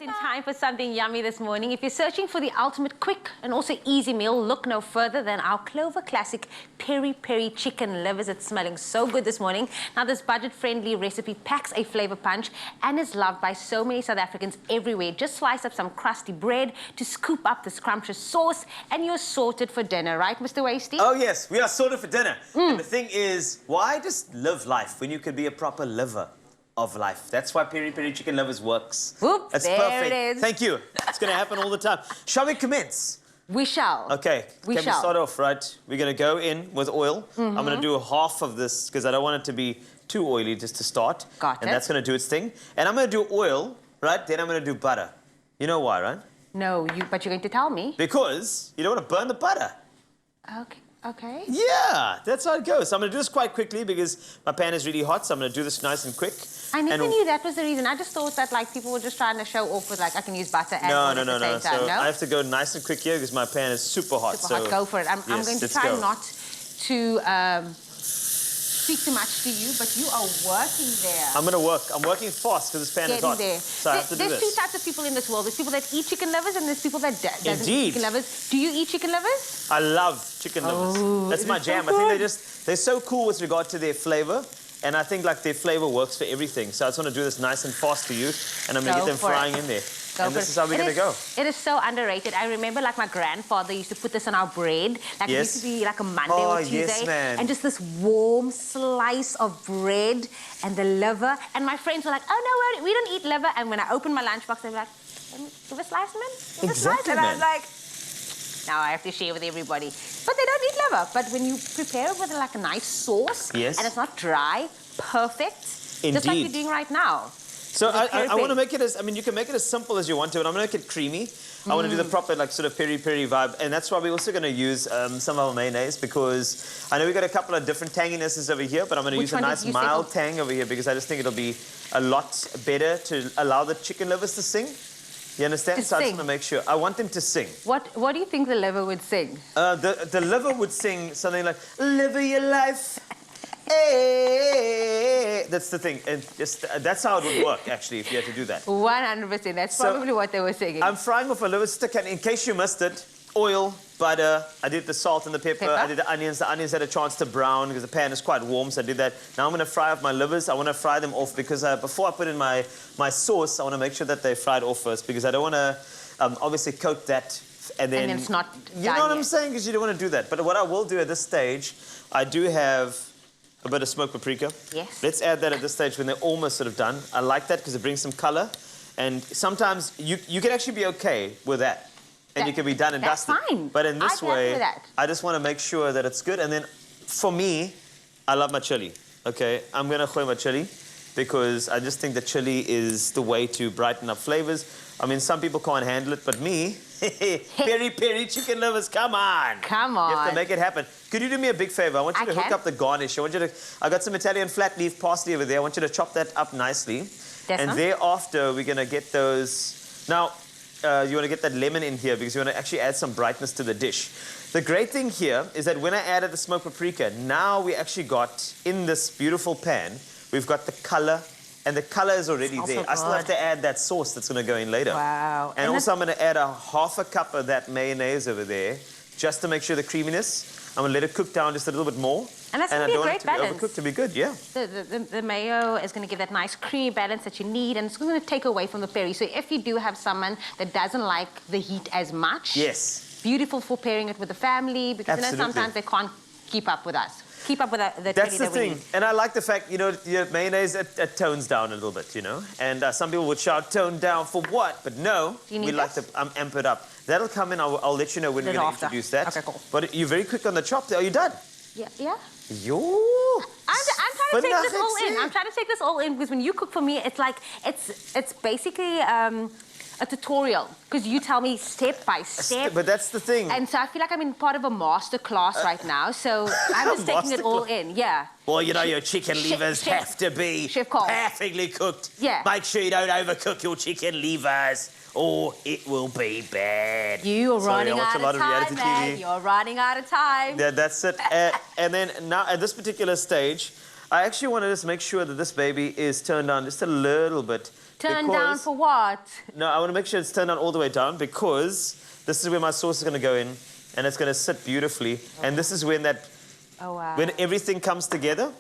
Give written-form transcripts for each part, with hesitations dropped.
in time for something yummy this morning. If you're searching for the ultimate quick and also easy meal, look no further than our Clover Classic Peri Peri chicken livers. It's smelling so good this morning. Now, this budget-friendly recipe packs a flavor punch and is loved by so many South Africans everywhere. Just slice up some crusty bread to scoop up the scrumptious sauce and you're sorted for dinner, right, Mr. Wasty? Oh, yes, we are sorted for dinner. And the thing is, why just live life when you could be a proper liver of life? That's why Peri Peri Chicken Livers works. Whoop, That's there perfect. it is. Thank you. It's going to happen all the time. Shall we commence? We shall. Okay. We Can shall. we start off, right? We're going to go in with oil. I'm going to do half of this because I don't want it to be too oily just to start. Got and it. that's going to do its thing. And I'm going to do oil, right? Then I'm going to do butter. You know why, right? No, but you're going to tell me. Because you don't want to burn the butter. Okay. Okay. Yeah, that's how it goes. So I'm going to do this quite quickly because my pan is really hot, so I'm going to do this nice and quick. I never knew that was the reason. I just thought that like people were just trying to show off with like I can use butter and oil at the same time. So No? I have to go nice and quick here because my pan is super hot. Super hot. Go for it. I'm yes, going to let's try go. not to speak too much to you, but you are working there. I'm going to work. I'm working fast because this pan is hot. There. So I have to do There's this. two types of people in this world. There's people that eat chicken livers and there's people that doesn't eat Indeed. chicken livers. Do you eat chicken livers? I love chicken livers. Oh, That's my it's so jam. I think good. they're so cool with regard to their flavor. And I think like their flavor works for everything. So I just want to do this nice and fast for you. And I'm going to get them frying in there. And this is how we're going to go. It is so underrated. I remember like my grandfather used to put this on our bread. Like it used to be like a Monday or Tuesday. Yes, man. And just this warm slice of bread and the liver. And my friends were like, oh no, we don't eat liver. And when I opened my lunchbox, they were like, give a slice, man. Give a slice. And I was like, now I have to share with everybody. But they don't eat liver. But when you prepare it with like a nice sauce, and it's not dry, perfect, just like you're doing right now. So I want to make it as, I mean, you can make it as simple as you want to, but I'm going to make it creamy. I want to do the proper, like, sort of peri-peri vibe. And that's why we're also going to use some of our mayonnaise because I know we've got a couple of different tanginesses over here, but I'm going to use a nice mild tang over here because I just think it'll be a lot better to allow the chicken livers to sing. You understand? So I just want to make sure. I want them to sing. What do you think the liver would sing? The liver would sing something like, live your life. Hey, that's the thing, and just that's how it would work actually if you had to do that. 100%. That's probably what they were singing. I'm frying off a liver stick, and in case you missed it, oil, butter. I did the salt and the pepper. I did the onions. The onions had a chance to brown because the pan is quite warm, so I did that. Now I'm going to fry off my livers. I want to fry them off because before I put in my sauce, I want to make sure that they're fried off first because I don't want to obviously coat that. And then it's not You know what I'm saying? Because you don't want to do that. But what I will do at this stage, I do have a bit of smoked paprika. Yes. Let's add that at this stage when they're almost sort of done. I like that because it brings some color. And sometimes you can actually be okay with that. And you can be done and dusted. That's fine. But in this way, that. I just want to make sure that it's good. And then for me, I love my chili. Okay, I'm going to khoy my chili because I just think that chili is the way to brighten up flavors. I mean, some people can't handle it, but me, Peri Peri chicken livers, come on. Come on. You have to make it happen. Could you do me a big favor? I want you to hook up the garnish. I got some Italian flat leaf parsley over there. I want you to chop that up nicely. And thereafter, we're going to get those. Now, you want to get that lemon in here because you want to actually add some brightness to the dish. The great thing here is that when I added the smoked paprika, now we actually got in this beautiful pan, we've got the color. And the color is already there. I still have to add that sauce that's going to go in later. Wow. And also I'm going to add half a cup of that mayonnaise over there just to make sure the creaminess. I'm going to let it cook down just a little bit more. And that's going to be a great balance. I don't want it to be overcooked to be good, yeah. The mayo is going to give that nice creamy balance that you need, and it's going to take away from the peri. So if you do have someone that doesn't like the heat as much, beautiful for pairing it with the family, because you know, sometimes they can't keep up with us. Keep up with the That's the thing. And I like the fact, you know, your mayonnaise, it tones down a little bit, you know. And some people would shout, tone down for what? But no, we like to amp it up. That'll come in. I'll let you know when we're going to introduce that. Okay, cool. But you're very quick on the chop there. Are you done? Yeah. Yo. I'm trying to take this all in. I'm trying to take this all in because when you cook for me, it's like, it's basically a tutorial because you tell me step by step. But that's the thing. And so I feel like I'm in part of a master class right now. So I'm just taking it all in. Yeah. Well, you know, your chicken livers have to be perfectly cooked. Yeah. Make sure you don't overcook your chicken livers or it will be bad. You're running out of time, man. You're running out of time. Yeah, that's it. And then now at this particular stage, I actually want to just make sure that this baby is turned down just a little bit. Turned down for what? No, I want to make sure it's turned down all the way down because this is where my sauce is going to go in and it's going to sit beautifully. And this is when when everything comes together.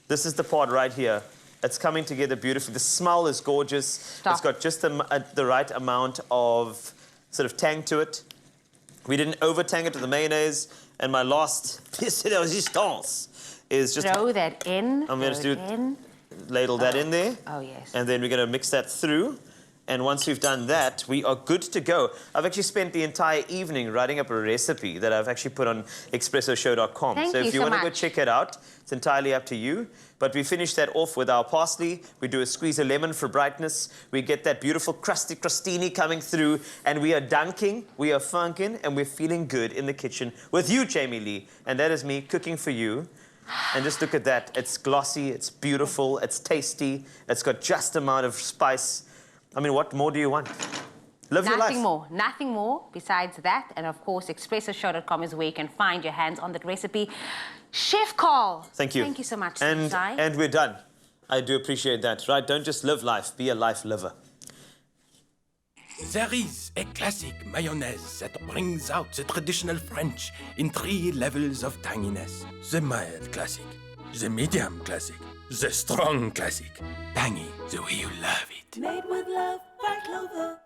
This is the part right here. It's coming together beautifully. The smell is gorgeous. Stop. It's got just the right amount of sort of tang to it. We didn't over-tang it with the mayonnaise. And my last pièce de résistance is just... Throw that in. I'm going to ladle that in there. Oh, yes. And then we're going to mix that through. And once we've done that, we are good to go. I've actually spent the entire evening writing up a recipe that I've actually put on expressoshow.com. Thank so you if you so want to go much. check it out, it's entirely up to you. But we finish that off with our parsley. We do a squeeze of lemon for brightness. We get that beautiful crusty crostini coming through. And we are dunking, we are funking, and we're feeling good in the kitchen with you, Jamie Lee. And that is me cooking for you. And just look at that. It's glossy, it's beautiful, it's tasty. It's got just the amount of spice. I mean, what more do you want? Live your life. Nothing more besides that. And of course, expressoshow.com is where you can find your hands on that recipe. Chef Carl. Thank you. Thank you so much. And we're done. I do appreciate that, right? Don't just live life, be a life liver. There is a classic mayonnaise that brings out the traditional French in 3 levels of tanginess. The mild classic, the medium classic, the strong classic. Tangy the way you love it. Made with love by Clover.